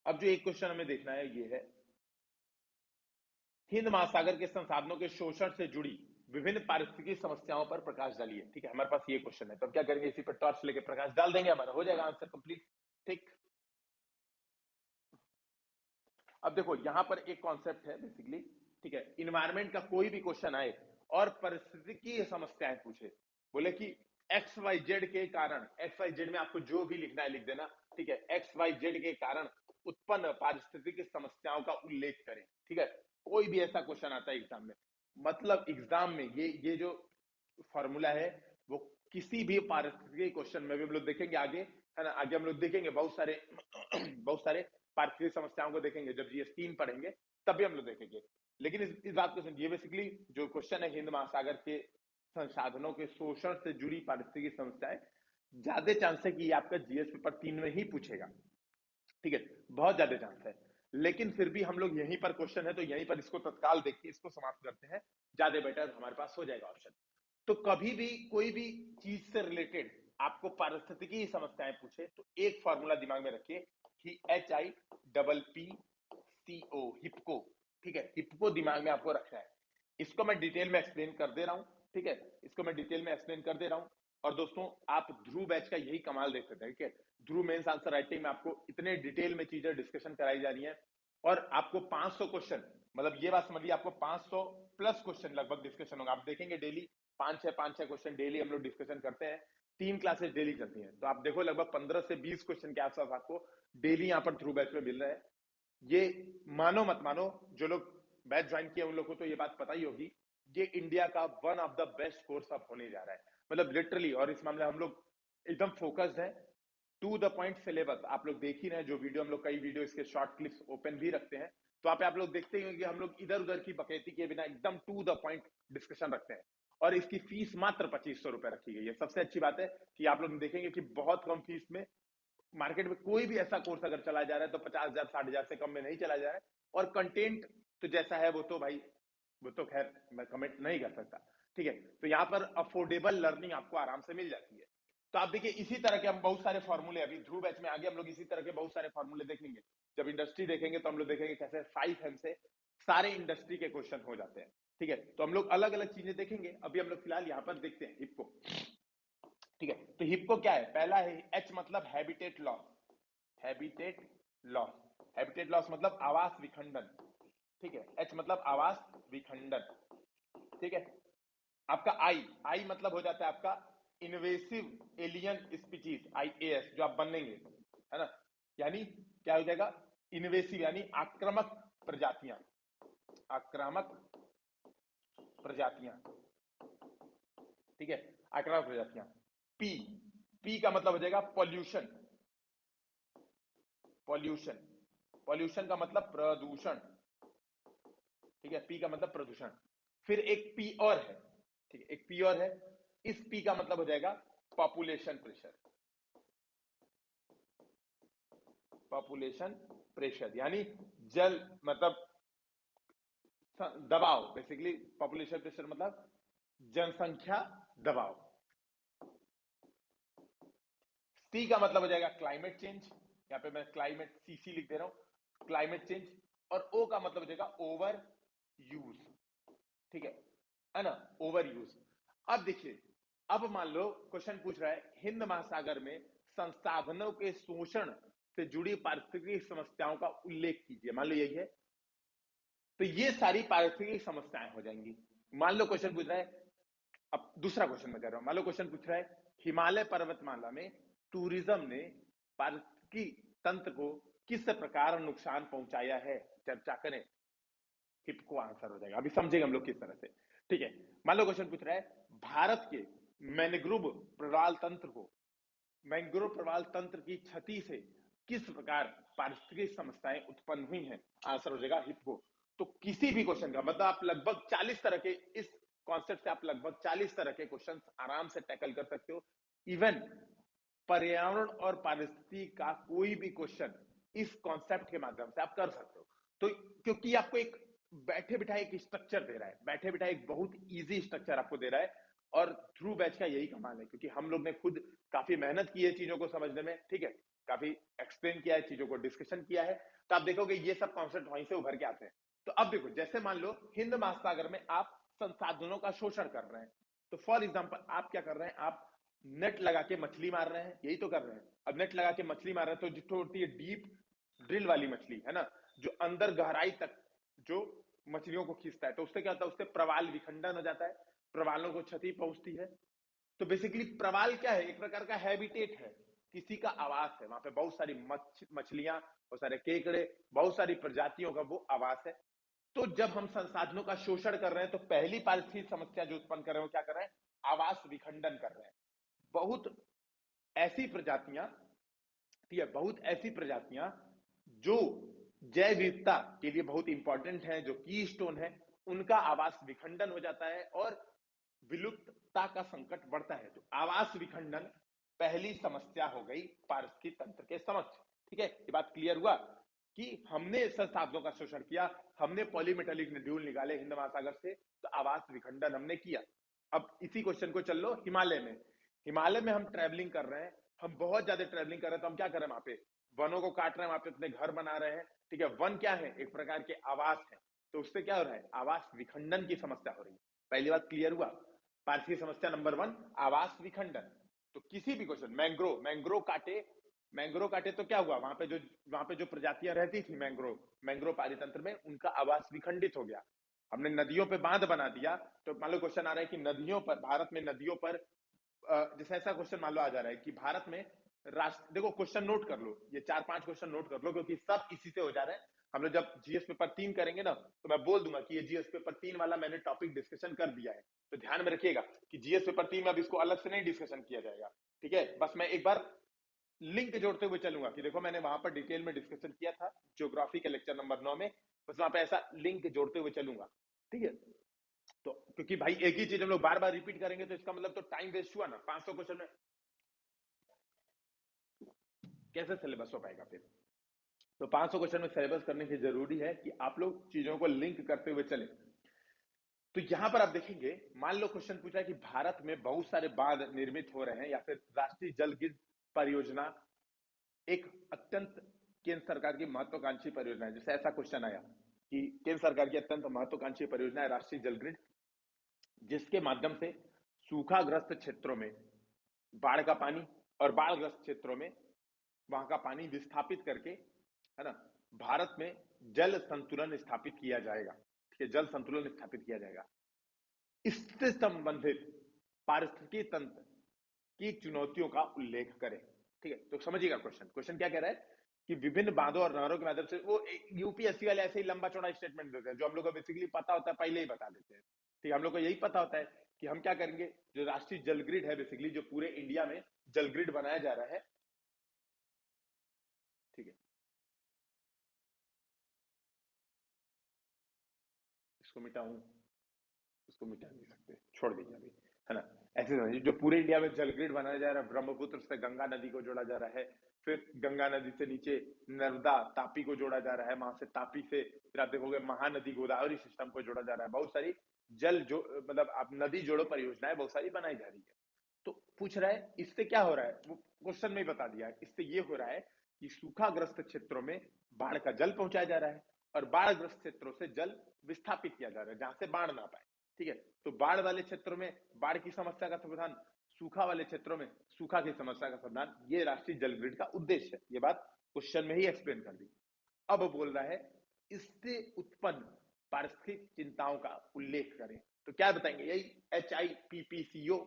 अब जो एक क्वेश्चन हमें देखना है ये है, हिंद महासागर के संसाधनों के शोषण से जुड़ी विभिन्न पारिस्थितिकी समस्याओं पर प्रकाश डालिए। ठीक है, हमारे पास ये क्वेश्चन है, तो अब क्या करेंगे, इसी पर टॉर्च लेके प्रकाश डाल देंगे, हमारा हो जाएगा आंसर कंप्लीट। ठीक, अब देखो यहां पर एक कॉन्सेप्ट है बेसिकली। ठीक है, इन्वायरमेंट का कोई भी क्वेश्चन आए और परिस्थितिकी समस्याएं पूछे, बोले कि एक्स वाई जेड के कारण, एक्स वाई जेड में आपको जो भी लिखना है लिख देना। ठीक है, एक्स वाई जेड के कारण उत्पन्न पारिस्थितिकी समस्याओं का उल्लेख करें। ठीक है, कोई भी ऐसा क्वेश्चन आता है एग्जाम में, मतलब एग्जाम में ये जो फॉर्मूला है वो किसी भी पारिस्थितिकी क्वेश्चन में भी हम लोग देखेंगे आगे, है ना, आगे हम लोग देखेंगे बहुत सारे बहुत सारे पारिस्थितिकी समस्याओं को देखेंगे, जब जीएस 3 पढ़ेंगे तब भी हम लोग देखेंगे। लेकिन इस बात को समझिए, बेसिकली जो क्वेश्चन है हिंद महासागर के संसाधनों के शोषण से जुड़ी पारिस्थितिकी समस्याएं, ज्यादा चांस है कि ये आपका जीएस पेपर 3 में ही पूछेगा। ठीक है, बहुत ज्यादा चांस है, लेकिन फिर भी हम लोग यहीं पर क्वेश्चन है तो यहीं पर इसको तत्काल देख के इसको समाप्त करते हैं, ज्यादा बेटर हमारे पास हो जाएगा ऑप्शन। तो कभी भी कोई भी चीज से रिलेटेड आपको पारिस्थितिकी समस्याएं पूछे तो एक फॉर्मूला दिमाग में रखिए कि HIPPCO, हिप्को। ठीक है, हिप्को दिमाग में आपको रखना है। इसको मैं डिटेल में एक्सप्लेन कर दे रहा हूं। ठीक है, इसको मैं डिटेल में एक्सप्लेन कर दे रहा हूं। और दोस्तों, आप ध्रुव बैच का यही कमाल देख सकते हैं। ठीक है, ध्रुव मेंस आंसर राइटिंग में आपको इतने डिटेल में चीजें डिस्कशन कराई जा रही है, और आपको 500 क्वेश्चन, मतलब ये बात समझिए, आपको 500 प्लस क्वेश्चन लगभग डिस्कशन होगा। आप देखेंगे डेली 5-6 क्वेश्चन डेली हम लोग डिस्कशन करते हैं। 3 क्लासेस डेली चलती हैं, तो आप देखो लगभग 15 से 20 क्वेश्चन के आसपास आपको डेली यहाँ पर थ्रू बैच में मिल रहे हैं। ये मानो मत मानो, जो लोग बैच ज्वाइन किए उन लोग को तो ये बात पता ही होगी, ये इंडिया का one of the best course अब होने जा रहा है, मतलब लिटरली। और इस मामले हम लोग एकदम फोकस्ड है, टू द पॉइंट सिलेबस। आप लोग देख ही रहे हैं जो वीडियो हम लोग, कई वीडियो इसके शॉर्ट क्लिप्स ओपन भी रखते हैं, तो आप लोग देखते ही होंगे हम लोग इधर उधर की बकैती के बिना एकदम टू द पॉइंट डिस्कशन रखते हैं। और इसकी फीस मात्र 2500 रुपए रखी गई है। सबसे अच्छी बात है कि आप लोग देखेंगे कि बहुत कम फीस में मार्केट में कोई भी ऐसा कोर्स अगर चला जा रहा है तो 50,000 60,000 से कम में नहीं चला जा रहा है। और कंटेंट तो जैसा है वो तो भाई, वो तो खैर मैं कमेंट नहीं कर सकता। ठीक है, तो यहाँ पर अफोर्डेबल लर्निंग आपको आराम से मिल जाती है। तो आप देखिए इसी तरह के हम बहुत सारे फॉर्मूले, अभी ध्रुव बैच में आगे हम लोग इसी तरह के बहुत सारे फॉर्मूले देखेंगे। जब इंडस्ट्री देखेंगे तो हम लोग देखेंगे कैसे 5M से सारे इंडस्ट्री के क्वेश्चन हो जाते हैं। ठीक है, तो हम लोग अलग अलग चीजें देखेंगे। अभी हम लोग फिलहाल यहाँ पर देखते हैं हिप्को। ठीक है, तो हिप्को क्या है, पहला है एच मतलब habitat loss. Habitat loss, habitat loss मतलब आवास विखंडन। ठीक है, एच मतलब आवास विखंडन। ठीक है, आपका आई, आई मतलब हो जाता है आपका इन्वेसिव एलियन स्पीशीज, IAS जो आप बनेंगे, है ना, यानी क्या हो जाएगा, इन्वेसिव यानी आक्रामक प्रजातियां, आक्रामक प्रजातियां। ठीक है, आक्रामक प्रजातियां। पी, पी का मतलब हो जाएगा पॉल्यूशन, पॉल्यूशन, पॉल्यूशन का मतलब प्रदूषण। ठीक है, पी का मतलब प्रदूषण। फिर एक पी और है, ठीक है, एक पी और है, इस पी का मतलब हो जाएगा पॉपुलेशन प्रेशर, पॉपुलेशन प्रेशर यानी जल मतलब दबाव, बेसिकली पॉपुलेशन प्रेशर मतलब जनसंख्या दबाव। सी का मतलब हो जाएगा क्लाइमेट चेंज, यहाँ पे मैं क्लाइमेट CC लिख दे रहा हूं, क्लाइमेट चेंज। और ओ का मतलब हो जाएगा ओवर यूज। ठीक है ना, ओवर यूज। अब देखिए, अब मान लो क्वेश्चन पूछ रहा है हिंद महासागर में संसाधनों के शोषण से जुड़ी पारिस्थितिकी समस्याओं का उल्लेख कीजिए, मान लो यही है, तो ये सारी पारिस्थितिकी समस्याएं हो जाएंगी। मान लो क्वेश्चन पूछ रहा है, अब दूसरा क्वेश्चन मैं कर रहा हूं, मान लो क्वेश्चन पूछ रहा है हिमालय पर्वतमाला में टूरिज्म ने पारिस्थितिकी तंत्र को किस प्रकार नुकसान पहुंचाया है, चर्चा करें। हिप्को आंसर हो जाएगा, अभी समझेंगे हम लोग किस तरह से। ठीक है, मान लो क्वेश्चन पूछ रहा है भारत के मैंग्रोव प्रवाल तंत्र को, मैंग्रोव प्रवाल तंत्र की क्षति से किस प्रकार पारिस्थितिक समस्याएं उत्पन्न हुई हैं, आंसर हो जाएगा हिप्को। तो किसी भी क्वेश्चन का मतलब आप लगभग 40 तरह के, इस कॉन्सेप्ट से आप लगभग 40 तरह के क्वेश्चन आराम से टैकल कर सकते हो। इवन पर्यावरण और पारिस्थितिकी का कोई भी क्वेश्चन इस कॉन्सेप्ट के माध्यम से आप कर सकते हो। तो क्योंकि आपको एक बैठे बिठाए एक स्ट्रक्चर दे रहा है, बैठे बिठाए एक बहुत इजी स्ट्रक्चर आपको दे रहा है। और थ्रू बैच का यही कमाल है, क्योंकि हम लोग ने खुद काफी मेहनत की है चीजों को समझने में। ठीक है, काफी एक्सप्लेन किया है, चीजों को डिस्कशन किया है, तो आप देखोगे ये सब कॉन्सेप्ट वहीं से उभर के आते हैं। तो अब देखो, जैसे मान लो हिंद महासागर में आप संसाधनों का शोषण कर रहे हैं, तो फॉर एग्जाम्पल आप क्या कर रहे हैं, आप नेट लगा के मछली मार रहे हैं, यही तो कर रहे हैं। अब नेट लगा के मछली मार रहे हैं, तो जितनी होती है डीप ड्रिल वाली मछली है ना, जो अंदर गहराई तक जो मछलियों को खींचता है, तो उससे क्या होता है, उससे प्रवाल विखंडन हो जाता है, प्रवालों को क्षति पहुंचती है। तो बेसिकली प्रवाल क्या है, एक प्रकार का हैबिटेट है, किसी का आवास है, वहां पे बहुत सारी मछलियां, बहुत सारे केकड़े, बहुत सारी प्रजातियों का वो आवास है। तो जब हम संसाधनों का शोषण कर रहे हैं, तो पहली पारिस्थितिक समस्या जो उत्पन्न कर रहे हैं, वो क्या कर रहे हैं, आवास विखंडन कर रहे हैं। बहुत ऐसी प्रजातियां, ठीक है, बहुत ऐसी प्रजातियां जो जैव विविधता के लिए बहुत इंपॉर्टेंट है, जो की स्टोन है, उनका आवास विखंडन हो जाता है और विलुप्तता का संकट बढ़ता है। तो आवास विखंडन पहली समस्या हो गई पारिस्थितिक तंत्र के समक्ष। ठीक है, ये बात क्लियर हुआ कि हमने संसाधनों का शोषण किया, हमने पॉलीमेटेलिक नड्यूल निकाले हिंद महासागर से, तो आवास विखंडन हमने किया। अब इसी क्वेश्चन को चल लो हिमालय में। हिमालय में हम ट्रेवलिंग कर रहे हैं, हम बहुत ज्यादा ट्रेवलिंग कर रहे हैं, तो हम क्या कर रहे हैं, वहां पे वनों को काट रहे हैं, वहां पे अपने घर बना रहे हैं। ठीक है, वन क्या है, एक प्रकार के आवास है, तो उससे क्या हो रहा है, आवास विखंडन की समस्या हो रही है। पहली बात क्लियर हुआ। पारसी समस्या नंबर 1, आवास विखंडन। तो किसी भी क्वेश्चन, मैंग्रोव काटे तो क्या हुआ, वहां पे जो प्रजातियां रहती थी मैंग्रोव पारितंत्र में, उनका आवास विखंडित हो गया। हमने नदियों पे बांध बना दिया, तो मान लो क्वेश्चन आ रहा है कि नदियों पर, भारत में नदियों पर, जैसे ऐसा क्वेश्चन मान लो आ जा रहा है कि भारत में राष्ट्र, देखो क्वेश्चन नोट कर लो, ये 4-5 क्वेश्चन नोट कर लो, क्योंकि सब इसी से हो जा रहे हैं। हम लोग जब जीएस पेपर 3 करेंगे ना, तो मैं बोल दूंगा कि ये जीएस पेपर 3 वाला मैंने टॉपिक डिस्कशन कर दिया है, तो ध्यान में रखिएगा कि जीएस पेपर 3 में अब इसको अलग से नहीं डिस्कशन किया जाएगा। ठीक है, बस मैं एक बार लिंक जोड़ते हुए चलूंगा कि देखो मैंने वहां पर डिटेल में डिस्कशन किया था ज्योग्राफी के लेक्चर नंबर 9 में, बस वहां पे ऐसा लिंक जोड़ते हुए चलूंगा। ठीक है, तो क्योंकि भाई एक ही चीज हम लोग बार बार रिपीट करेंगे, तो इसका मतलब तो टाइम वेस्ट हुआ ना, 500 क्वेश्चन में कैसे सिलेबस हो पाएगा फिर। तो 500 क्वेश्चन में सिलेबस करने की जरूरी है कि आप लोग चीजों को लिंक करते हुए चले। तो यहां पर आप देखेंगे, मान लो क्वेश्चन पूछा है कि भारत में बहुत सारे बांध निर्मित हो रहे हैं, या फिर राष्ट्रीय जल ग्रिड परियोजना एक अत्यंत केंद्र सरकार की महत्वाकांक्षी परियोजना है। जैसे ऐसा क्वेश्चन आया कि केंद्र सरकार की अत्यंत महत्वाकांक्षी परियोजना है राष्ट्रीय जल ग्रिड, जिसके माध्यम से सूखाग्रस्त क्षेत्रों में बाढ़ का पानी, और बाढ़ग्रस्त क्षेत्रों में वहां का पानी विस्थापित करके, है ना, भारत में जल संतुलन स्थापित किया जाएगा। ठीक है, जल संतुलन स्थापित किया जाएगा। इससे संबंधित पारिस्थितिकी तंत्र की चुनौतियों का उल्लेख करें। ठीक है, तो समझिएगा क्वेश्चन, क्वेश्चन क्या कह रहा है कि विभिन्न बांधों और नहरों के माध्यम से, वो यूपीएससी वाले ऐसे ही लंबा चौड़ा स्टेटमेंट देते हैं, जो हम लोग को बेसिकली पता होता है, पहले ही बता देते हैं। ठीक है, हम लोग को यही पता होता है कि हम क्या करेंगे, जो राष्ट्रीय जल ग्रिड है, बेसिकली जो पूरे इंडिया में जल ग्रिड बनाया जा रहा है। ठीक है, इसको मिटाऊं, उसको मिटा नहीं सकते, छोड़ दीजिए अभी, है ना। ऐसे समझिए, जो पूरे इंडिया में जल ग्रिड बनाया जा रहा है, ब्रह्मपुत्र से गंगा नदी को जोड़ा जा रहा है, फिर गंगा नदी से नीचे नर्मदा तापी को जोड़ा जा रहा है, वहां से तापी से फिर आप देखोगे महानदी गोदावरी सिस्टम को जोड़ा जा रहा है। बहुत सारी जल जो मतलब आप नदी जोड़ो परियोजनाएं बहुत सारी बनाई जा रही है। तो पूछ रहा है इससे क्या हो रहा है, वो क्वेश्चन में ही बता दिया है। इससे ये हो रहा है कि सूखाग्रस्त क्षेत्रों में बाढ़ का जल पहुंचाया जा रहा है, और बाढ़ग्रस्त क्षेत्रों से जल विस्थापित किया जा रहा है, जहां से बाढ़ ना पाए। ठीक है, तो बाढ़ वाले क्षेत्रों में बाढ़ की समस्या का समाधान, सूखा वाले क्षेत्रों में सूखा की समस्या का समाधान, ये राष्ट्रीय जल ग्रिड का उद्देश्य है। ये बात क्वेश्चन में ही एक्सप्लेन कर दी। अब बोल रहा है इससे उत्पन्न पारिस्थितिक चिंताओं का उल्लेख करें, तो क्या बताएंगे, यही HIPPCO,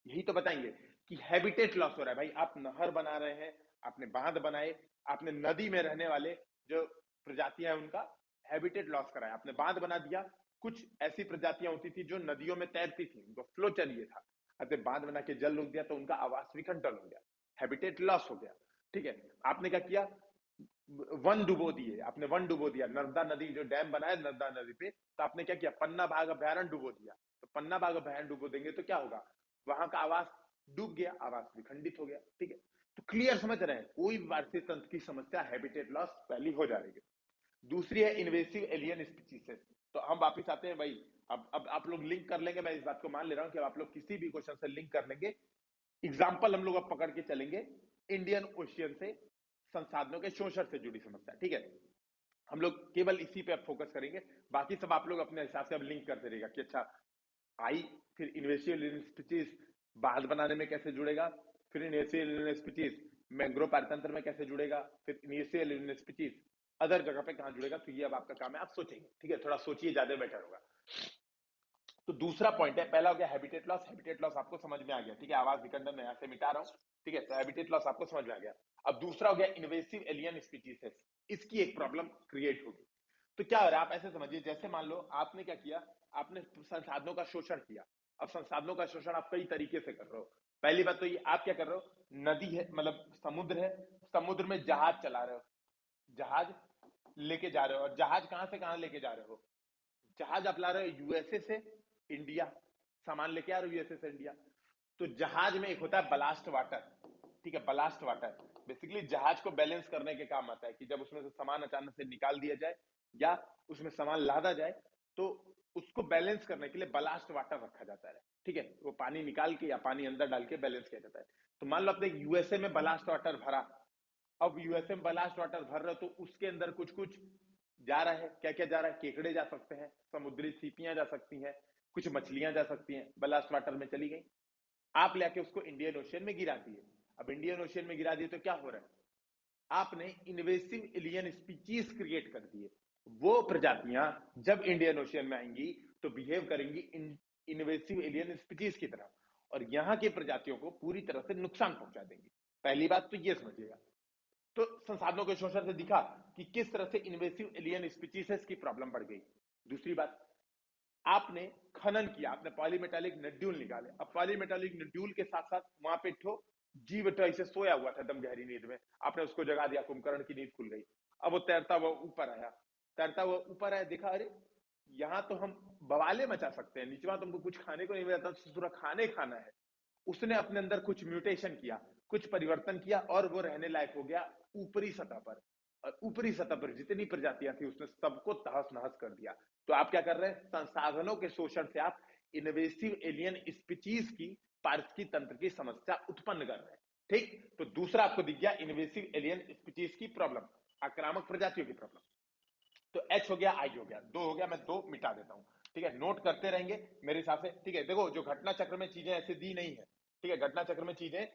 यही तो बताएंगे कि हैबिटेट लॉस हो रहा है। भाई आप नहर बना रहे हैं, आपने बांध बनाए, आपने नदी में रहने वाले जो प्रजातियां हैं उनका हैबिटेट लॉस कराया, आपने बांध बना दिया। कुछ ऐसी प्रजातियां होती थी जो नदियों में तैरती थी, उनको फ्लो चाहिए था, आपने बांध बना के जल रोक दिया, तो उनका आवास विखंडन हो गया, हैबिटेट लॉस हो गया। ठीक है, आपने क्या किया, वन डुबो दिए, आपने वन डुबो दिया, नर्मदा नदी जो डैम बनाया नर्मदा नदी पे, तो आपने क्या किया, पन्ना बाघ अभ्यारण्य डुबो दिया। तो पन्ना बाघ अभ्यारण्य डुबो देंगे तो क्या होगा, वहां का आवास डूब गया, आवास विखंडित हो गया। ठीक है, तो क्लियर समझ रहे हैं, कोई भारतीय तंत्र की समस्या हैबिटेट लॉस पहली हो जा रही है। दूसरी है इन्वेसिव एलियन स्पीसीज। तो हम वापिस आते हैं भाई, अब आप लोग लिंक कर लेंगे, मैं इस बात को मान ले रहा हूं कि आप लोग किसी भी क्वेश्चन से लिंक कर लेंगे। एग्जाम्पल हम लोग अब पकड़ के चलेंगे इंडियन ओशियन से, संसाधनों के शोषण से जुड़ी समस्या। ठीक है, हम लोग केवल इसी पे अब फोकस करेंगे, बाकी सब आप लोग अपने हिसाब से अब लिंक करते रहेगा कि अच्छा आई, फिर इन्वेसिव एलियन स्पीशीज बांध बनाने में कैसे जुड़ेगा, फिर इन्वेसिव एलियन स्पीशीज मैंग्रोव पारतंत्र में कैसे जुड़ेगा, फिर इन्वेसिव एलियन स्पीशीज अदर जगह पे कहां जुड़ेगा। तो ये अब आपका काम है, आप सोचेंगे। ठीक है, थोड़ा सोचिए, ज्यादा बेटर होगा। तो दूसरा पॉइंट है, पहला हो गया हैबिटेट लॉस। हैबिटेट लॉस आपको समझ में आ गया। ठीक है, आवाज विखंडन मैं यहां से मिटा रहा हूं। ठीक है, तो हैबिटेट लॉस आपको समझ में आ गया। अब दूसरा हो गया इन्वेसिव एलियन स्पीशीज। इसकी एक प्रॉब्लम क्रिएट होगी। तो क्या हो रहा है, आप ऐसे समझिए, जैसे मान लो आपने क्या किया, आपने संसाधनों का शोषण किया। अब संसाधनों का शोषण आप कई तरीके से कर रहे हो। पहली बात तो ये, आप क्या कर रहे हो, नदी है, मतलब समुद्र है, समुद्र में जहाज चला रहे हो, जहाज लेके जा रहे हो। और जहाज कहां से कहां लेके जा रहे हो, जहाज आप ला रहे हो यूएसए से इंडिया, सामान लेके आ रहे हो यूएसए से इंडिया। तो जहाज में एक होता है बलास्ट वाटर। ठीक है, बलास्ट वाटर बेसिकली जहाज को बैलेंस करने के काम आता है कि जब उसमें से सामान अचानक से निकाल दिया जाए या उसमें सामान लादा जाए, तो उसको बैलेंस करने के लिए बलास्ट वाटर रखा जाता है। ठीक है, वो पानी निकाल के या पानी अंदर डाल के बैलेंस किया जाता है। तो मान लो आपने यूएसए में बलास्ट वाटर भरा। अब यूएसए में बलास्ट वाटर भर रहे हो, तो उसके अंदर कुछ कुछ जा रहा है। क्या क्या जा रहा है, केकड़े जा सकते हैं, समुद्री सीपियां जा सकती हैं, कुछ मछलियां जा सकती हैं, बलास्ट वाटर में चली गई। आप लेके उसको इंडियन ओशियन में गिरा दिए। अब इंडियन ओशियन में गिरा दिए तो क्या हो रहा है, आपने इन्वेसिव एलियन स्पीशीज क्रिएट कर दिए। वो प्रजातियां जब इंडियन ओशियन में आएंगी तो बिहेव करेंगी इन्वेसिव एलियन स्पीशीज की तरह, और यहां की प्रजातियों को पूरी तरह से नुकसान पहुंचा देंगी। पहली बात तो ये समझिएगा। तो संसाधनों के शोषण से दिखा कि किस तरह से इन्वेसिव एलियन स्पीशीज की प्रॉब्लम बढ़ गई। दूसरी बात, आपने खनन किया, आपने पॉलीमेटालिक नड्यूल निकाले। अब पॉलीमेटालिक नड्यूल के साथ साथ वहां पे जीव ऐसे सोया हुआ था एकदम गहरी नींद में, आपने उसको जगा दिया, कुंभकर्ण की नींद खुल गई। अब वो तैरता हुआ ऊपर आया, तैरता हुआ ऊपर आया, देखा अरे यहाँ तो हम बवाले मचा सकते हैं, नीचे तुमको कुछ खाने को नहीं मिला था, पूरा खाने खाना है। उसने अपने अंदर कुछ म्यूटेशन किया, कुछ परिवर्तन किया, और वो रहने लायक हो गया ऊपरी सतह पर। और ऊपरी सतह पर जितनी प्रजातियां थी उसने सबको तहस नहस कर दिया। तो आप क्या कर रहे हैं, संसाधनों के शोषण से आप इन्वेसिव एलियन स्पीशीज की पारिस्थितिकी तंत्र की समस्या उत्पन्न कर रहे हैं। ठीक, तो दूसरा आपको दिख गया इन्वेसिव एलियन स्पीशीज की प्रॉब्लम, आक्रामक प्रजातियों की प्रॉब्लम। तो एच हो गया, आई हो गया, दो हो गया, मैं दो मिटा देता हूं। ठीक है, नोट करते रहेंगे मेरे हिसाब से। ठीक है, देखो जो घटना चक्र में चीजें ऐसे दी नहीं है। ठीक है, घटना चक्र में चीजें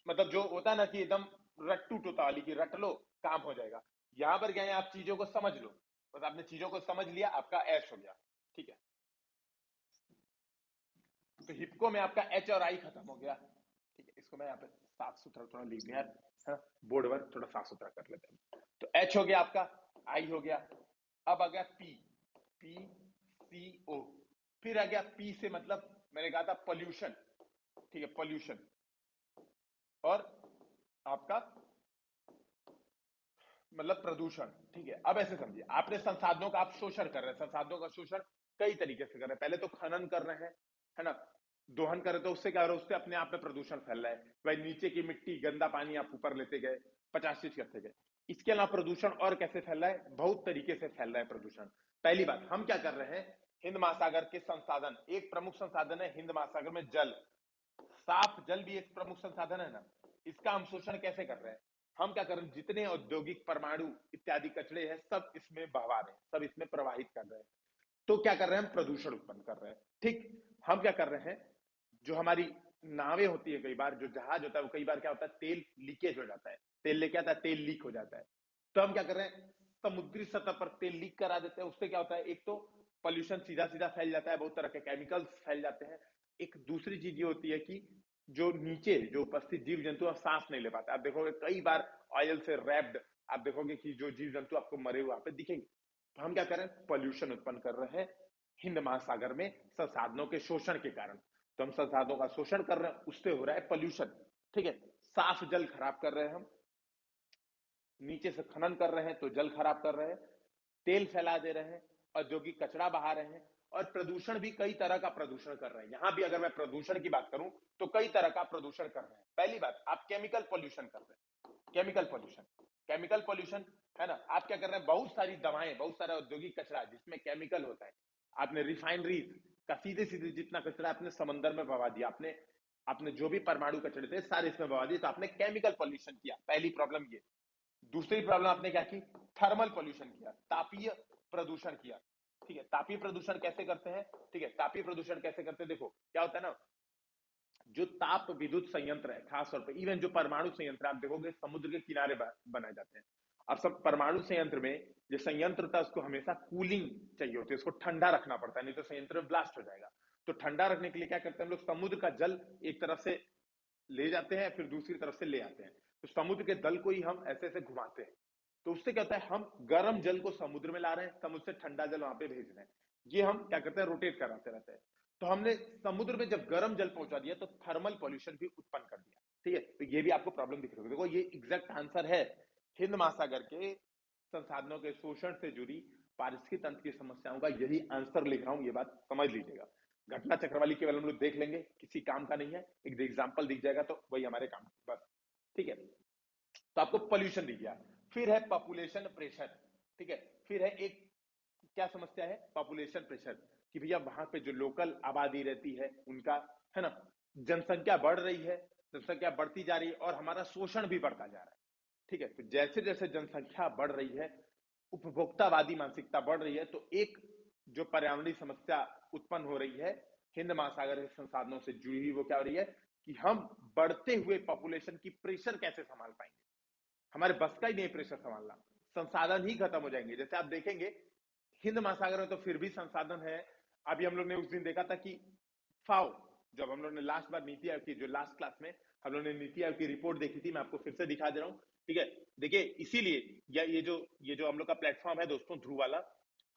मतलब जो होता है ना कि एकदम रट्टू टोता वाली की रट लो काम हो जाएगा, यहां पर क्या है, आप चीजों को समझ लो। बस आपने चीजों को समझ लिया, आपका एच हो गया। ठीक है, तो हिप्को में आपका एच और आई खत्म हो गया। ठीक है, इसको मैं यहाँ पे साफ सुथरा थोड़ा लिख दिया है, बोर्ड वर्क थोड़ा साफ सुथरा कर लेते हैं। तो एच हो गया आपका, आई हो गया। अब आ गया पी, पी सी ओ। फिर आ गया पी से मतलब मैंने कहा था पॉल्यूशन। ठीक है, पॉल्यूशन। और आपका मतलब प्रदूषण। ठीक है, अब ऐसे समझिए, आपने संसाधनों का आप शोषण कर रहे हैं। संसाधनों का शोषण कई तरीके से कर रहे हैं। पहले तो खनन कर रहे हैं, है ना, दोहन कर रहे, तो उससे क्या हो रहा है, उससे अपने आप में प्रदूषण फैल रहा है। भाई नीचे की मिट्टी गंदा पानी आप ऊपर लेते गए, 50 चीज करते गए। इसके अलावा प्रदूषण और कैसे फैल रहा है, बहुत तरीके से फैल रहा है प्रदूषण। पहली बात, हम क्या कर रहे हैं, हिंद महासागर के संसाधन, एक प्रमुख संसाधन है हिंद महासागर में जल, साफ जल भी एक प्रमुख संसाधन है ना, इसका हम शोषण कैसे कर रहे हैं, हम क्या कर रहे हैं, जितने औद्योगिक परमाणु इत्यादि कचरे हैं सब इसमें बहवा रहे हैं, सब इसमें प्रवाहित कर रहे हैं। तो क्या कर रहे हैं, हम प्रदूषण उत्पन्न कर रहे हैं। ठीक, हम क्या कर रहे हैं, जो हमारी नावें होती है, कई बार जो जहाज होता है, वो कई बार क्या होता है, तेल लीकेज हो जाता है, तेल लेके आता है, तेल लीक हो जाता है। तो हम क्या कर रहे हैं, समुद्री सतह पर तेल लीक करा देते हैं। उससे क्या होता है, एक तो पॉल्यूशन सीधा सीधा फैल जाता है, बहुत तरह के केमिकल्स फैल जाते हैं। एक दूसरी चीज ये होती है कि जो नीचे जो उपस्थित जीव जंतु सांस नहीं ले पाते। आप देखोगे कई बार ऑयल से रैप्ड, आप देखोगे कि जो जीव जंतु आपको मरे हुए पे दिखेंगे। तो हम क्या कर रहे हैं, पॉल्यूशन उत्पन्न कर रहे हैं हिंद महासागर में संसाधनों के शोषण के कारण। तो हम संसाधनों का शोषण कर रहे हैं, उससे हो रहा है पॉल्यूशन। ठीक है, साफ जल खराब कर रहे हैं हम, नीचे से खनन कर रहे हैं तो जल खराब कर रहे हैं, तेल फैला दे रहे हैं, औद्योगिक कचरा बहा रहे हैं, और प्रदूषण भी कई तरह का प्रदूषण कर रहे हैं। यहां भी अगर मैं प्रदूषण की बात करूं तो कई तरह का प्रदूषण कर रहे हैं। पहली बात, आप केमिकल पॉल्यूशन कर रहे हैं, केमिकल पॉल्यूशन, केमिकल पॉल्यूशन, है ना। आप क्या कर रहे हैं, बहुत सारी दवाएं, बहुत सारा औद्योगिक कचरा जिसमें केमिकल होता है, आपने रिफाइनरी का सीधे सीधे जितना कचरा आपने समंदर में बहा दिया, आपने आपने जो भी परमाणु कचरे थे सारे इसमें बहा दिए, तो आपने केमिकल पॉल्यूशन किया। पहली प्रॉब्लम ये। दूसरी प्रॉब्लम आपने क्या की, थर्मल पोल्यूशन किया, तापीय प्रदूषण किया। ठीक है, तापीय प्रदूषण कैसे करते हैं, ठीक है, तापीय प्रदूषण कैसे करते हैं, देखो क्या होता है ना, जो ताप विद्युत संयंत्र है, खास तौर पे इवन जो परमाणु संयंत्र आप देखोगे समुद्र के किनारे बनाए जाते हैं। अब सब परमाणु संयंत्र में जो संयंत्र था उसको हमेशा कूलिंग चाहिए होती है, उसको ठंडा रखना पड़ता है, नहीं तो संयंत्र ब्लास्ट हो जाएगा। तो ठंडा रखने के लिए क्या करते हैं हम लोग, समुद्र का जल एक तरफ से ले जाते हैं फिर दूसरी तरफ से ले आते हैं, तो समुद्र के दल को ही हम ऐसे ऐसे घुमाते हैं। तो उससे क्या होता है, हम गर्म जल को समुद्र में ला रहे हैं, समुद्र से ठंडा जल वहां पे भेज रहे हैं, ये हम क्या करते हैं, रोटेट कराते रहते हैं। तो हमने समुद्र में जब गर्म जल पहुंचा दिया तो थर्मल पॉल्यूशन भी उत्पन्न कर दिया। ठीक है, तो ये भी आपको प्रॉब्लम दिख रही होगी। देखो ये एग्जैक्ट आंसर है, हिंद महासागर के संसाधनों के शोषण से जुड़ी पारिस्थितिक तंत्र की समस्याओं का यही आंसर लिख रहा हूं, ये बात समझ लीजिएगा। घटना चक्र वाली केवल हम लोग देख लेंगे, किसी काम का नहीं है, एक एग्जाम्पल दिख जाएगा तो वही हमारे काम बस। ठीक है, तो आपको पोल्यूशन दिख गया। फिर है पॉपुलेशन प्रेशर। ठीक है, फिर है एक क्या समस्या है, पॉपुलेशन प्रेशर, कि भैया वहां पे जो लोकल आबादी रहती है उनका, है ना, जनसंख्या बढ़ रही है, जनसंख्या बढ़ती जा रही है और हमारा शोषण भी बढ़ता जा रहा है। ठीक है, तो जैसे जैसे जनसंख्या बढ़ रही है, उपभोक्तावादी मानसिकता बढ़ रही है, तो एक जो पर्यावरणीय समस्या उत्पन्न हो रही है हिंद महासागर के संसाधनों से जुड़ी हुई, वो क्या हो रही है कि हम बढ़ते हुए पॉपुलेशन की प्रेशर कैसे संभाल पाएंगे, हमारे बस का ही नहीं प्रेशर संभालना, संसाधन ही खत्म हो जाएंगे। जैसे आप देखेंगे हिंद महासागर में तो फिर भी संसाधन है। अभी हम लोग ने उस दिन देखा था कि फाओ, जब हम लोग ने लास्ट बार नीति आयोग की जो लास्ट क्लास में हम लोग ने नीति आयोग की रिपोर्ट देखी थी, मैं आपको फिर से दिखा दे रहा हूं। ठीक है, देखिए इसीलिए या ये जो हम लोग का प्लेटफॉर्म है दोस्तों ध्रुव वाला,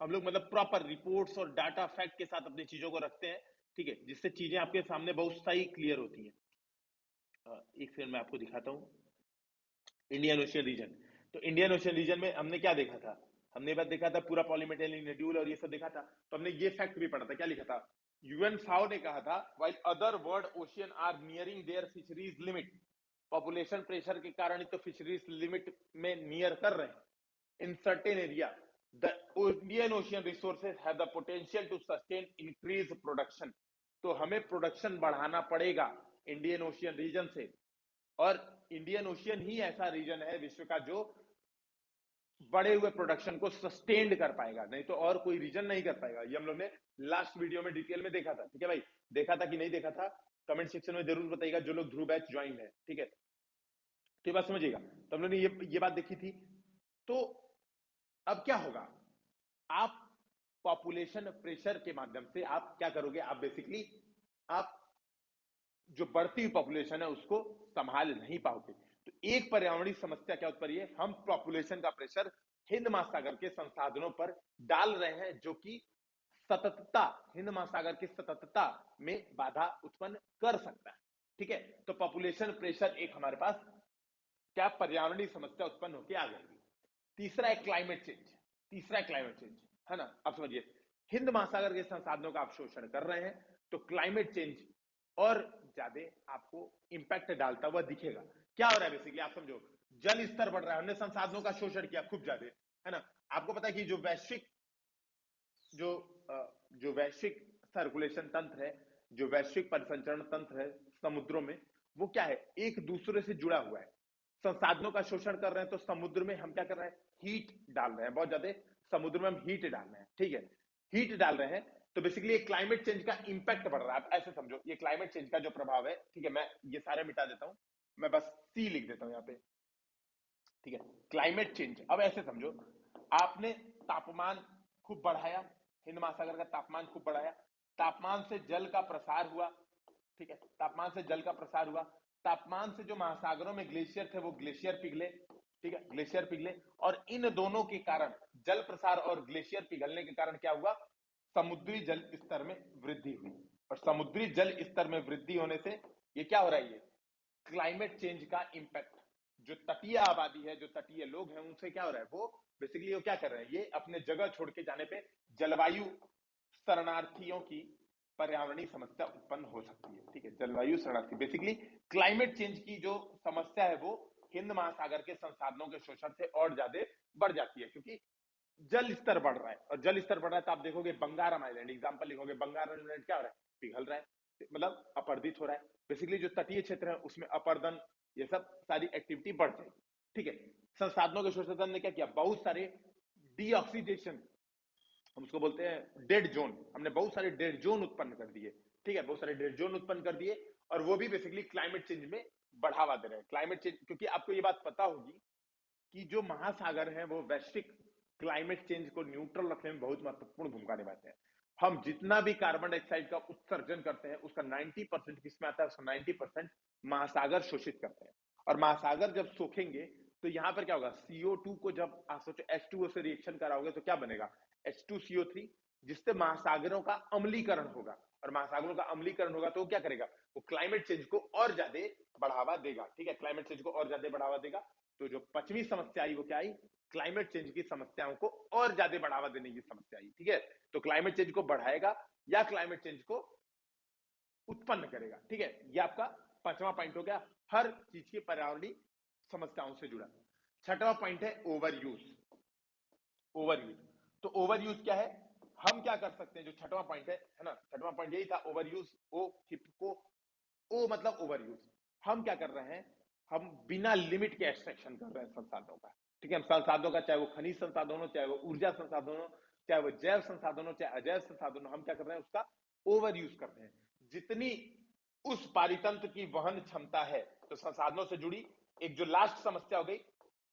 हम लोग मतलब प्रॉपर रिपोर्ट्स और डाटा फैक्ट के साथ अपनी चीजों को रखते हैं। ठीक है, जिससे चीजें आपके सामने बहुत सही क्लियर होती है। एक सेकंड मैं आपको दिखाता हूँ इंडियन ओशियन रीजन। तो इंडियन ओशियन रीजन में हमने क्या देखा था, हमने बात देखा था पूरा पॉलीमेटेलिक नेड्यूल और ये सब देखा था। तो हमने ये फैक्ट भी पढ़ा था, क्या लिखा था, यूएन फाओ ने कहा था while other world ocean are nearing their fisheries limit, population pressure के कारण ही तो फिशरीज लिमिट में नियर कर रहे हैं in certain area, the Indian ocean resources have the potential to sustain increase production. तो हमें प्रोडक्शन बढ़ाना पड़ेगा इंडियन ओशियन रीजन से, और इंडियन ओशियन ही ऐसा रीजन है विश्व का जो बड़े हुए प्रोडक्शन को सस्टेन्ड कर पाएगा, नहीं तो और कोई रीजन नहीं कर पाएगा। ये हम लोग ने लास्ट वीडियो में डिटेल में देखा था। ठीक है भाई, देखा था कि नहीं देखा था, कमेंट सेक्शन में जरूर बताइएगा जो लोग ध्रुव बैच ज्वाइन है। ठीक है, तो ये बात समझिएगा, तो हम लोग ने ये बात देखी थी। तो अब क्या होगा, आप पॉपुलेशन प्रेशर के माध्यम से आप क्या करोगे, आप बेसिकली आप जो बढ़ती हुई पॉपुलेशन है उसको संभाल नहीं पाओगे। तो एक पर्यावरणीय समस्या क्या उत्पन्न है, हम पॉपुलेशन का प्रेशर हिंद महासागर के संसाधनों पर डाल रहे हैं, जो कि सततता, हिंद महासागर की सततता में बाधा उत्पन्न कर सकता है। ठीक है, तो पॉपुलेशन प्रेशर एक हमारे पास क्या पर्यावरणीय समस्या उत्पन्न होकर आ गई। तीसरा है क्लाइमेट चेंज, तीसरा है क्लाइमेट चेंज, है ना। अब समझिए हिंद महासागर के संसाधनों का आप शोषण कर रहे हैं, तो क्लाइमेट चेंज और ज्यादा आपको इंपैक्ट डालता हुआ दिखेगा। क्या हो रहा है बेसिकली, आप समझो जल स्तर बढ़ रहा है, हमने संसाधनों का शोषण किया खूब ज्यादा, है ना। आपको पता है कि जो जो वैश्विक सर्कुलेशन तंत्र है, जो वैश्विक परिसंचरण तंत्र है समुद्रों में, वो क्या है, एक दूसरे से जुड़ा हुआ है। संसाधनों का शोषण कर रहे हैं तो समुद्र में हम क्या कर रहे हैं, हीट डाल रहे हैं, बहुत ज्यादा समुद्र में हम हीट डाल रहे हैं। ठीक है, हीट डाल रहे हैं, तो बेसिकली क्लाइमेट चेंज का इंपैक्ट बढ़ रहा है। आप ऐसे समझो ये क्लाइमेट चेंज का जो प्रभाव है, ठीक है, मैं ये सारे मिटा देता हूं, मैं बस सी लिख देता हूं यहाँ पे। ठीक है, क्लाइमेट चेंज, अब ऐसे समझो आपने तापमान खूब बढ़ाया, हिंद महासागर का तापमान खूब बढ़ाया, तापमान से जल का प्रसार हुआ। ठीक है, तापमान से जल का प्रसार हुआ, तापमान से जो महासागरों में ग्लेशियर थे वो ग्लेशियर पिघले। ठीक है, ग्लेशियर पिघले, और इन दोनों के कारण, जल प्रसार और ग्लेशियर पिघलने के कारण क्या हुआ, समुद्री जल स्तर में वृद्धि हुई। और समुद्री जल स्तर में वृद्धि होने से ये क्या हो रहा है, ये क्लाइमेट चेंज का इंपैक्ट, जो तटीय आबादी है, जो तटीय लोग हैं, उनसे क्या हो रहा है, वो बेसिकली वो क्या कर रहे हैं, ये अपने जगह छोड़ के जाने पे जलवायु शरणार्थियों की पर्यावरणीय समस्या उत्पन्न हो सकती है। ठीक है, जलवायु शरणार्थी, बेसिकली क्लाइमेट चेंज की जो समस्या है वो हिंद महासागर के संसाधनों के शोषण से और ज्यादा बढ़ जाती है, क्योंकि जल स्तर बढ़ रहा है, और जल स्तर बढ़ रहा है तो आप देखोगे बंगारम आइलैंड, एग्जाम्पल लिखोगे, बंगारम आइलैंड क्या हो रहा है, पिघल रहा है, मतलब अपर्दित हो रहा है। बेसिकली जो तटीय क्षेत्र है उसमें अपर्दन, ये सब सारी एक्टिविटी बढ़ जाएगी। ठीक है। संसाधनों के शोषण ने क्या किया, बहुत सारे डीऑक्सीडेशन, हम उसको बोलते हैं डेड जोन, हमने बहुत सारे डेड जोन उत्पन्न कर दिए। ठीक है, बहुत सारे डेड जोन उत्पन्न कर दिए, और वो भी बेसिकली क्लाइमेट चेंज में बढ़ावा दे रहे हैं। क्लाइमेट चेंज, क्योंकि आपको ये बात पता होगी कि जो महासागर हैं वो वैश्विक क्लाइमेट चेंज को न्यूट्रल रखने में बहुत महत्वपूर्ण भूमिका निभाते हैं। हम जितना भी कार्बन डाइऑक्साइड का उत्सर्जन करते हैं उसका 90% किसमें आता है, उसका 90% महासागर शोषित करते हैं। और महासागर जब सूखेंगे तो यहां पर क्या होगा, CO2 को जब आप सोचो H2O से रिएक्शन कराओगे तो क्या बनेगा, H2CO3, जिससे महासागरों का अम्लीकरण होगा। और महासागरों का अम्लीकरण होगा तो वो क्या करेगा, वो क्लाइमेट चेंज को और ज्यादा बढ़ावा देगा। ठीक है, क्लाइमेट चेंज को और ज्यादा बढ़ावा देगा। तो जो 5वीं समस्या आई वो क्या आई, क्लाइमेट चेंज की समस्याओं को और ज्यादा बढ़ावा देने की समस्या आई। ठीक है, तो क्लाइमेट चेंज को बढ़ाएगा या क्लाइमेट चेंज को उत्पन्न करेगा। ठीक है, ये आपका 5वां पॉइंट हो गया, हर चीज की पर्यावरणीय समस्याओं से जुड़ा। 6वां पॉइंट है ओवर यूज। ओवर यूज, तो ओवर यूज क्या है, हम क्या कर सकते हैं, जो 6वां पॉइंट है ना, 6वां पॉइंट यही था, ओवर यूज। ओ हिप्को, ओ मतलब ओवर यूज। हम क्या कर रहे हैं, हम बिना लिमिट के एक्सट्रैक्शन कर रहे हैं संसाधनों का। ठीक है, संसाधनों का, चाहे वो खनिज संसाधन हो, चाहे वो ऊर्जा संसाधन हो, चाहे वो जैव संसाधन हो, चाहे अजैव संसाधन हो, हम क्या कर रहे हैं, उसका ओवर यूज कर रहे हैं। जितनी उस पारितंत्र की वहन क्षमता है, तो संसाधनों से जुड़ी एक जो लास्ट समस्या हो गई,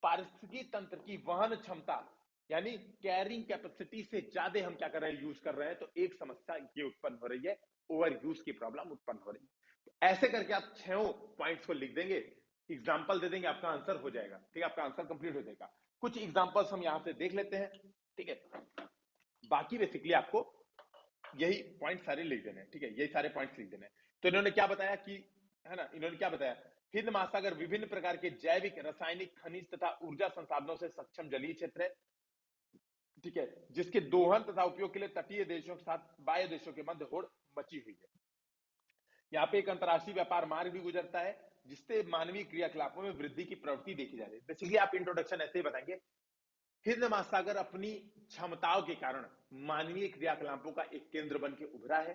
पारिस्थितिकी तंत्र की वहन क्षमता, यानी कैरिंग कैपेसिटी से ज्यादा हम क्या कर रहे हैं, यूज कर रहे हैं। तो एक समस्या ये उत्पन्न हो रही है, ओवर यूज की प्रॉब्लम उत्पन्न हो रही है। ऐसे करके आप 6 पॉइंट्स को लिख देंगे, एग्जाम्पल दे देंगे, आपका आंसर हो जाएगा। ठीक है, आपका आंसर कंप्लीट हो जाएगा। कुछ एग्जाम्पल्स हम यहां से देख लेते हैं। ठीक है, बाकी बेसिकली आपको यही पॉइंट सारे लिख देने हैं। ठीक है, यही सारे पॉइंट्स लिख देने हैं। तो इन्होंने क्या बताया कि, है ना, इन्होंने क्या बताया, हिंद महासागर विभिन्न प्रकार के जैविक, रासायनिक, खनिज तथा ऊर्जा संसाधनों से सक्षम जलीय क्षेत्र है। ठीक है, जिसके दोहन तथा उपयोग के लिए तटीय देशों के साथ बाह्य देशों के मध्य होड़ मची हुई है। यहाँ पे एक अंतर्राष्ट्रीय व्यापार मार्ग भी गुजरता है, जिससे मानवीय क्रियाकलापों में वृद्धि की प्रवृत्ति देखी जा रही है। बेसिकली आप इंट्रोडक्शन ऐसे ही बताएंगे, हिंद महासागर अपनी क्षमताओं के कारण मानवीय क्रियाकलापों का एक केंद्र बन के उभरा है।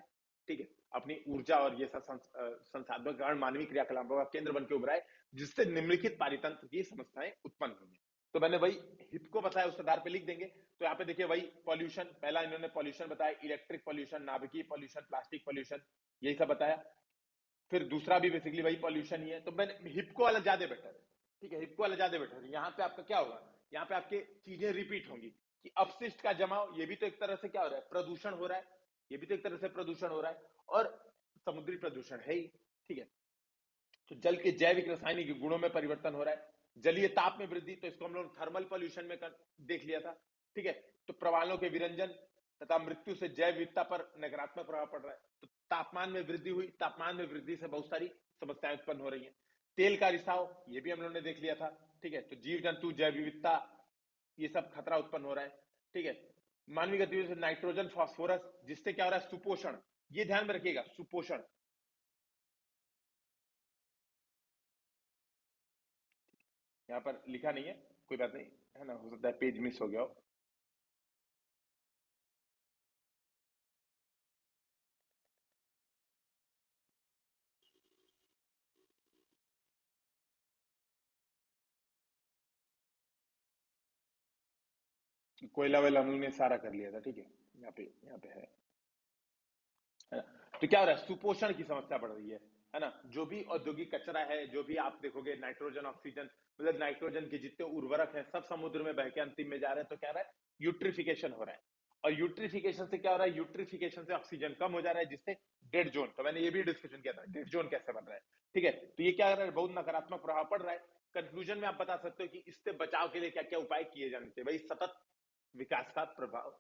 ठीक है, अपनी ऊर्जा और ये सब संसाधनों के कारण मानवीय क्रियाकलापों का केंद्र बन के उभरा है, जिससे निम्नलिखित पारितंत्र की समस्याएं उत्पन्न हुई है। तो मैंने वही हित को बताया, उस आधार पे लिख देंगे। तो यहाँ पे देखिए वही पॉल्यूशन, पहला इन्होंने पॉल्यूशन बताया, इलेक्ट्रिक पॉल्यूशन, नाभिकीय पॉल्यूशन, प्लास्टिक पॉल्यूशन, यही सब बताया। फिर दूसरा भी बेसिकली वही पॉल्यूशन ही है। तो मैंने हिप्को वाला ज्यादा बेटर है। ठीक है, हिप्को वाला ज्यादा बेटर है। यहाँ पे आपका क्या होगा, यहाँ पे आपके चीजें रिपीट होंगी कि अपशिष्ट का जमाव, ये भी तो एक तरह से क्या हो रहा है, प्रदूषण हो रहा है। ये भी तो एक तरह से प्रदूषण हो रहा है, और समुद्री प्रदूषण है ही। ठीक है, तो जल के जैविक रासायनिक गुणों में परिवर्तन हो रहा है, जलीय ताप में वृद्धि, तो इसको हम लोग थर्मल पॉल्यूशन में देख लिया था। ठीक है, तो प्रवालों के विरंजन तथा मृत्यु से जैव विविधता पर नकारात्मक प्रभाव पड़ रहा है। तो तापमान में वृद्धि हुई, तापमान में वृद्धि से बहुत सारी समस्याएं उत्पन्न हो रही हैं। तेल का रिसाव, ये भी हम लोगों ने देख लिया था। ठीक है, तो जीव जंतु, जैव विविधता, ये सब खतरा उत्पन्न हो रहा है। ठीक है, मानवीय गतिविधि से नाइट्रोजन, फास्फोरस, जिससे क्या हो रहा है, सुपोषण। ये ध्यान में रखिएगा, सुपोषण। यहाँ पर लिखा नहीं है, कोई बात नहीं, है ना, हो सकता है पेज मिस हो गया हो। कोयला वेला हम लोग ने सारा कर लिया था। ठीक है, यहाँ पे है ना। तो क्या हो रहा है, सुपोषण की समस्या बढ़ रही है ना। जो भी औद्योगिक कचरा है, जो भी आप देखोगे, नाइट्रोजन, ऑक्सीजन, मतलब नाइट्रोजन के जितने उर्वरक हैं सब समुद्र में बह के अंतिम में जा रहे हैं। तो क्या रहा है, यूट्रिफिकेशन हो रहा है। और यूट्रिफिकेशन से क्या हो रहा है, यूट्रिफिकेशन से ऑक्सीजन कम हो जा रहा है, जिससे डेड जोन, तो मैंने ये भी डिस्कशन किया था, डेड जोन कैसे बन रहा है। ठीक है, तो ये क्या कर रहा है, बहुत नकारात्मक प्रभाव पड़ रहा है। कंक्लूजन में आप बता सकते हो कि इससे बचाव के लिए क्या क्या उपाय किए जाने चाहिए। भाई सतत विकास का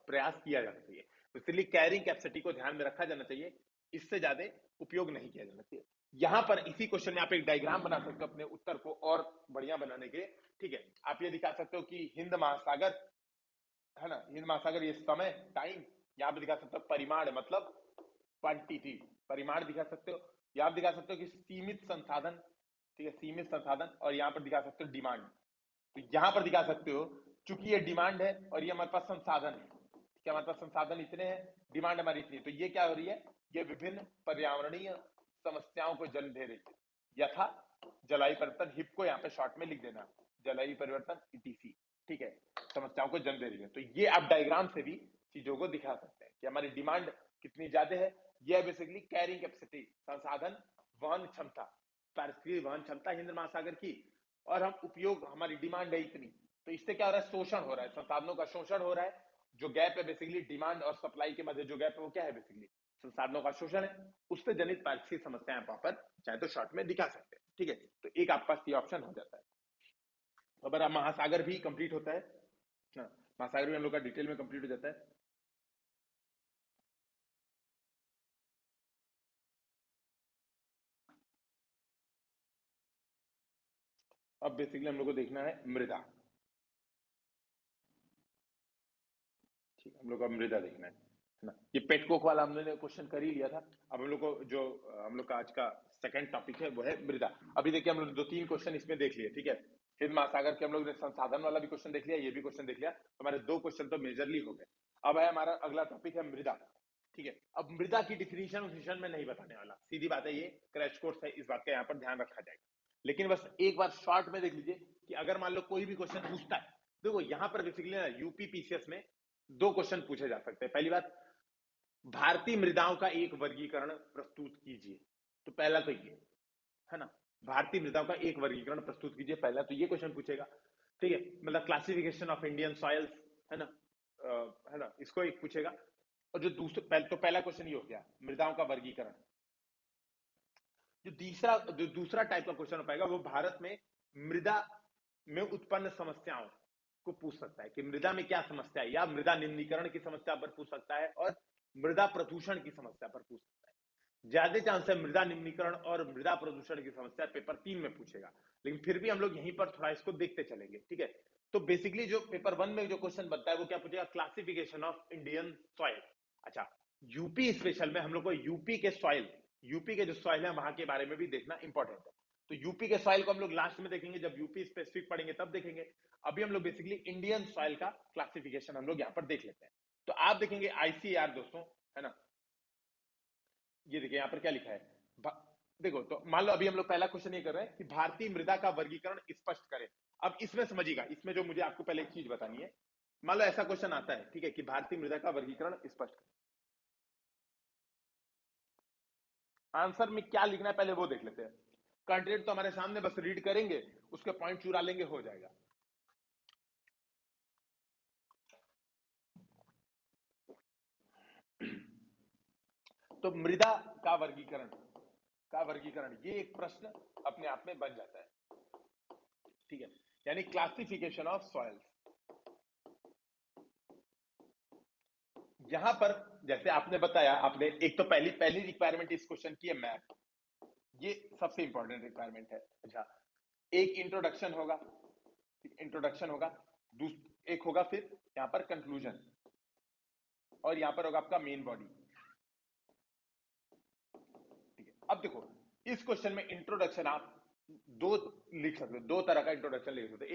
प्रयास किया जाना चाहिए। तो इसलिए कैरिंग कैपेसिटी को ध्यान में रखा जाना चाहिए, इससे ज्यादा उपयोग नहीं किया जाना चाहिए। यहां पर इसी क्वेश्चन में आप एक डायग्राम बना सकते हो अपने उत्तर को और बढ़िया बनाने के लिए। ठीक है, आप ये दिखा सकते हो कि हिंद महासागर, है ना, हिंद महासागर, ये समय, टाइम, यहाँ पे दिखा सकते हो परिमाण, मतलब क्वांटिटी, परिमाण दिखा सकते हो। यहाँ पे दिखा सकते हो कि सीमित संसाधन, ठीक है, सीमित संसाधन, और यहाँ पर दिखा सकते हो डिमांड। तो यहां पर दिखा सकते हो, चूंकि ये डिमांड है और ये हमारे पास संसाधन है, ठीक है, हमारे पास संसाधन इतने हैं, डिमांड हमारी इतनी है, तो ये क्या हो रही है, ये विभिन्न पर्यावरणीय समस्याओं को जन्म दे रही है। यथा जलवायु परिवर्तन, हिप को यहाँ पे शॉर्ट में लिख देना, जलवायु परिवर्तन ईटीसी, ठीक है, समस्याओं को जन्म दे रही है। तो ये आप डायग्राम से भी चीजों को दिखा सकते हैं कि हमारी डिमांड कितनी ज्यादा है। यह है बेसिकली कैरिंग कैपेसिटी, संसाधन वहन क्षमता, पारिस्थितिक वहन क्षमता हिंद महासागर की, और हम उपयोग, हमारी डिमांड है इतनी। तो इससे क्या हो रहा है, शोषण हो रहा है, संसाधनों का शोषण हो रहा है। जो गैप है बेसिकली डिमांड और सप्लाई के मध्य जो गैप है वो क्या है, बेसिकली संसाधनों का शोषण है। उससे जनित पारिस्थितिक समस्याएं आप वहां पर चाहे तो शॉर्ट में दिखा सकते हैं, ठीक है। तो एक आपके पास ये ऑप्शन हो जाता है। अगर महासागर भी कंप्लीट होता है ना, महासागर भी हम लोग का डिटेल में कंप्लीट हो जाता है। अब बेसिकली हम लोग को देखना है मृदा, ठीक है, हम लोग को मृदा देखना है ना। ये पेटकोक वाला हमने क्वेश्चन कर ही लिया था। अब हम लोग को जो हम लोग का आज का सेकंड टॉपिक है वो है मृदा। अभी देखिए हम लोग 2-3 क्वेश्चन इसमें देख लिए, ठीक है। हिंद महासागर के हम लोग ने संसाधन वाला भी क्वेश्चन देख लिया, ये भी क्वेश्चन देख लिया, तो हमारे 2 क्वेश्चन तो मेजरली हो गए। अब है हमारा अगला टॉपिक है मृदा, ठीक है। अब मृदा की डिफिनीशन में नहीं बताने वाला, सीधी बात है, ये क्रैश कोर्स है, इस बात का यहाँ पर ध्यान रखा जाएगा। लेकिन बस एक बार शॉर्ट में देख लीजिए कि अगर मान लो कोई भी क्वेश्चन पूछता है, देखो यहाँ पर बेसिकली ना यूपी पीसीएस में 2 क्वेश्चन पूछे जा सकते हैं। पहली बात, भारतीय मृदाओं का एक वर्गीकरण प्रस्तुत कीजिए। तो पहला तो ये है ना, भारतीय मृदाओं का एक वर्गीकरण प्रस्तुत कीजिए, पहला तो ये क्वेश्चन पूछेगा, ठीक है। मतलब क्लासिफिकेशन ऑफ इंडियन सॉइल्स, है ना, है ना, इसको एक पूछेगा। और जो तो पहला क्वेश्चन ये हो गया मृदाओं का वर्गीकरण। जो दूसरा टाइप का क्वेश्चन हो पाएगा वो भारत में मृदा में उत्पन्न समस्याओं को पूछ सकता है कि मृदा में क्या समस्या है, या मृदा निम्नीकरण की समस्या पर पूछ सकता है, और मृदा प्रदूषण की समस्या पर पूछ सकता है। ज्यादा चांस है मृदा निम्नीकरण और मृदा प्रदूषण की समस्या पेपर 3 में पूछेगा, लेकिन फिर भी हम लोग यहीं पर थोड़ा इसको देखते चलेंगे, ठीक है। तो बेसिकली जो पेपर 1 में जो क्वेश्चन बनता है वो क्या पूछेगा, क्लासिफिकेशन ऑफ इंडियन सॉइल। अच्छा, यूपी स्पेशल में हम लोग को यूपी के सॉइल, यूपी के जो सॉइल है वहां के बारे में भी देखना इंपॉर्टेंट है। तो यूपी के सॉइल को हम लोग लास्ट में देखेंगे, जब यूपी स्पेसिफिक पढ़ेंगे तब देखेंगे। अभी हम लोग बेसिकली इंडियन सॉइल का क्लासिफिकेशन हम लोग यहाँ पर देख लेते हैं। तो आप देखेंगे आईसीआर दोस्तों, है ना, ये देखिए यहाँ पर क्या लिखा है। देखो, तो मान लो अभी हम लोग पहला क्वेश्चन ये कर रहे हैं कि भारतीय मृदा का वर्गीकरण स्पष्ट करें। अब इसमें समझिएगा, इसमें जो मुझे आपको पहले एक चीज बतानी है, मान लो ऐसा क्वेश्चन आता है, ठीक है, कि भारतीय मृदा का वर्गीकरण स्पष्ट करें। आंसर में क्या लिखना है पहले वो देख लेते हैं। कंटेंट तो हमारे सामने, बस रीड करेंगे, उसके पॉइंट चुरा लेंगे, हो जाएगा। तो मृदा का वर्गीकरण ये एक प्रश्न अपने आप में बन जाता है, ठीक है। यानी क्लासिफिकेशन ऑफ सॉइल्स, यहां पर जैसे आपने बताया, आपने एक तो पहली पहली रिक्वायरमेंट इस क्वेश्चन की है मैप, ये सबसे इंपॉर्टेंट रिक्वायरमेंट है। अच्छा, एक इंट्रोडक्शन होगा, इंट्रोडक्शन होगा, एक होगा फिर यहां पर कंक्लूजन, और यहां पर होगा आपका मेन बॉडी, ठीक है। अब देखो इस क्वेश्चन में इंट्रोडक्शन आप दो लिख सकते हो, 2 तरह का इंट्रोडक्शन लिख सकते हो।